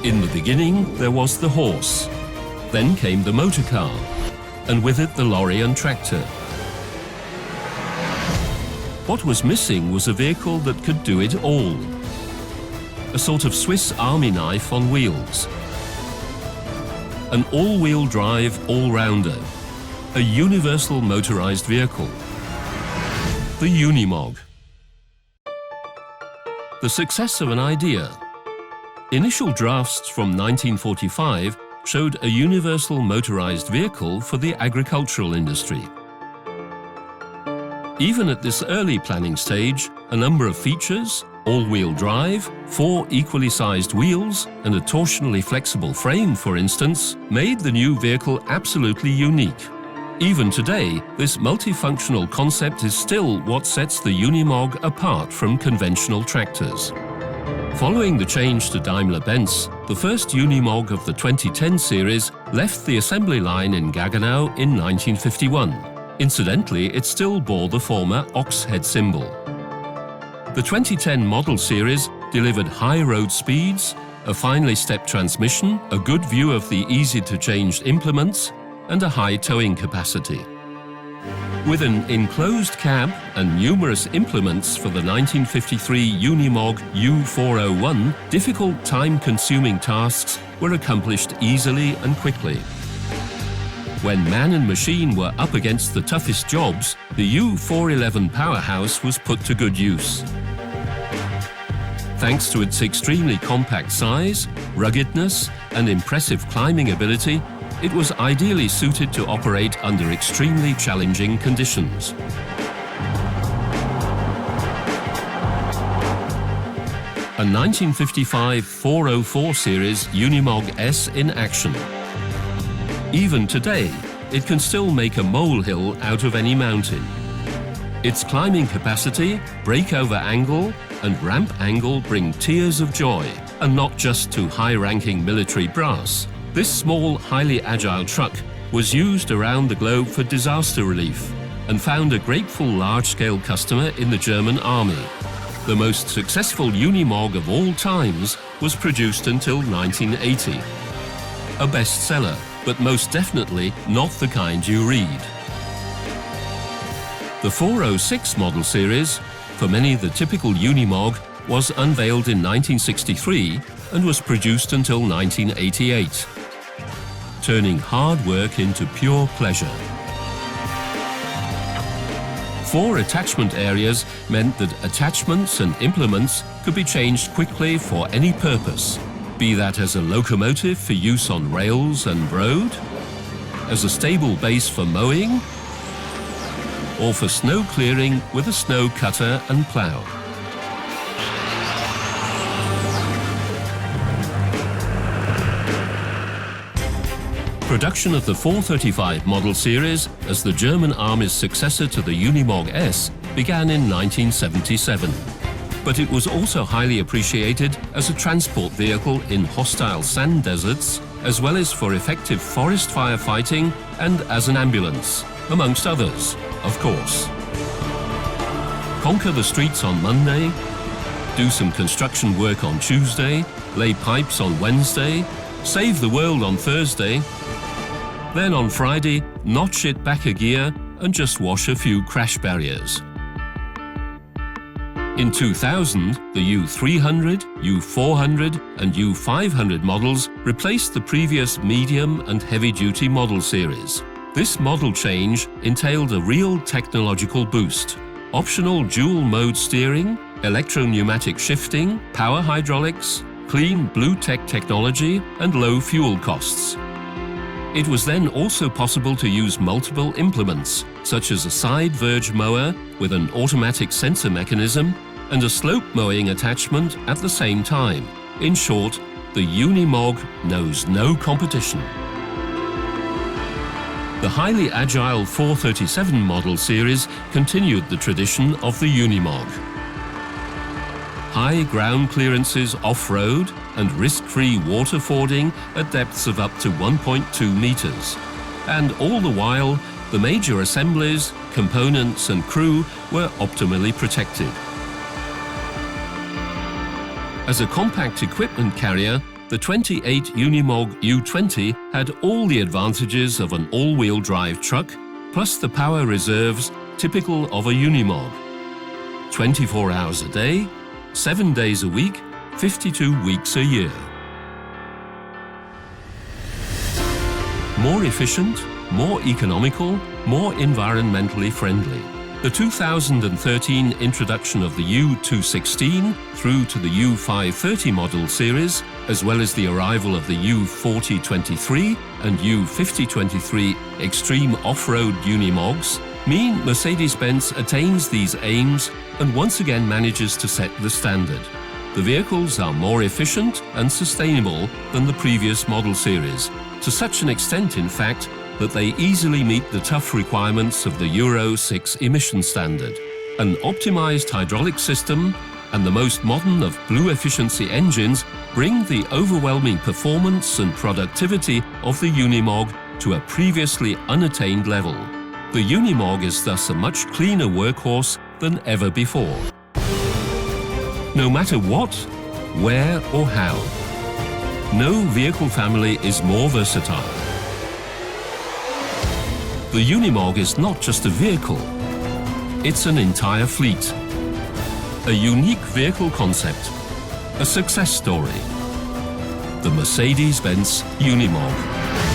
In the beginning, there was the horse. Then came the motor car, and with it the lorry and tractor. What was missing was a vehicle that could do it all. A sort of Swiss Army knife on wheels. An all-wheel drive all-rounder. A universal motorized vehicle. The UNIMOG. The success of an idea. Initial drafts from 1945 showed a universal motorized vehicle for the agricultural industry. Even at this early planning stage, a number of features, all-wheel drive, 4 equally sized wheels and a torsionally flexible frame, for instance, made the new vehicle absolutely unique. Even today, this multifunctional concept is still what sets the UNIMOG apart from conventional tractors. Following the change to Daimler-Benz, the first UNIMOG of the 2010 series left the assembly line in Gaggenau in 1951. Incidentally, it still bore the former ox head symbol. The 2010 model series delivered high road speeds, a finely stepped transmission, a good view of the easy-to-change implements, and a high towing capacity. With an enclosed cab and numerous implements for the 1953 UNIMOG U401, difficult time-consuming tasks were accomplished easily and quickly. When man and machine were up against the toughest jobs, the U411 powerhouse was put to good use. Thanks to its extremely compact size, ruggedness, and impressive climbing ability, it was ideally suited to operate under extremely challenging conditions. A 1955 404 series UNIMOG S in action. Even today, it can still make a molehill out of any mountain. Its climbing capacity, breakover angle, and ramp angle bring tears of joy, and not just to high-ranking military brass. This small, highly agile truck was used around the globe for disaster relief and found a grateful large-scale customer in the German army. The most successful UNIMOG of all times was produced until 1980. A bestseller, but most definitely not the kind you read. The 406 model series, for many the typical UNIMOG, was unveiled in 1963 and was produced until 1988. Turning hard work into pure pleasure. 4 attachment areas meant that attachments and implements could be changed quickly for any purpose, be that as a locomotive for use on rails and road, as a stable base for mowing, or for snow clearing with a snow cutter and plough. Production of the 435 model series as the German Army's successor to the UNIMOG S began in 1977. But it was also highly appreciated as a transport vehicle in hostile sand deserts, as well as for effective forest firefighting and as an ambulance, amongst others, of course. Conquer the streets on Monday, do some construction work on Tuesday, lay pipes on Wednesday, save the world on Thursday, then on Friday, notch it back a gear and just wash a few crash barriers. In 2000, the U300, U400 and U500 models replaced the previous medium and heavy-duty model series. This model change entailed a real technological boost. Optional dual-mode steering, electro-pneumatic shifting, power hydraulics, clean blue tech technology and low fuel costs. It was then also possible to use multiple implements, such as a side verge mower with an automatic sensor mechanism and a slope mowing attachment at the same time. In short, the UNIMOG knows no competition. The highly agile 437 model series continued the tradition of the UNIMOG. High ground clearances off-road and risk-free water fording at depths of up to 1.2 meters. And all the while, the major assemblies, components and crew were optimally protected. As a compact equipment carrier, The 28 UNIMOG U20 had all the advantages of an all-wheel drive truck, plus the power reserves typical of a Unimog. 24 hours a day, 7 days a week, 52 weeks a year. More efficient, more economical, more environmentally friendly. The 2013 introduction of the U216 through to the U530 model series, as well as the arrival of the U4023 and U5023 extreme off-road Unimogs, mean Mercedes-Benz attains these aims and once again manages to set the standard. The vehicles are more efficient and sustainable than the previous model series, to such an extent, in fact, that they easily meet the tough requirements of the Euro 6 emission standard. An optimized hydraulic system and the most modern of blue efficiency engines bring the overwhelming performance and productivity of the Unimog to a previously unattained level. The Unimog is thus a much cleaner workhorse than ever before. No matter what, where or how, no vehicle family is more versatile. The Unimog is not just a vehicle, it's an entire fleet. A unique vehicle concept, a success story. The Mercedes-Benz Unimog.